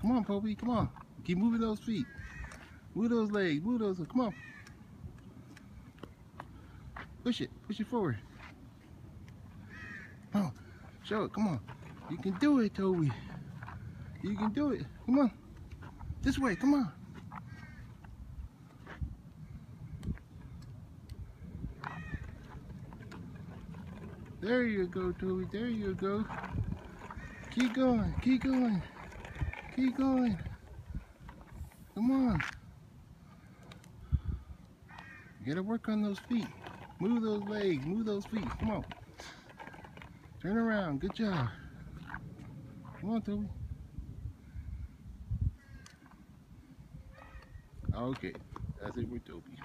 Come on, Toby. Come on. Keep moving those feet. Move those legs. Move those. Come on. Push it. Push it forward. Come on. Show it. Come on. You can do it, Toby. You can do it. Come on. This way. Come on. There you go, Toby. There you go. Keep going. Keep going. Keep going. Come on. You gotta work on those feet. Move those legs. Move those feet. Come on. Turn around. Good job. Come on, Toby. Okay. That's it with Toby.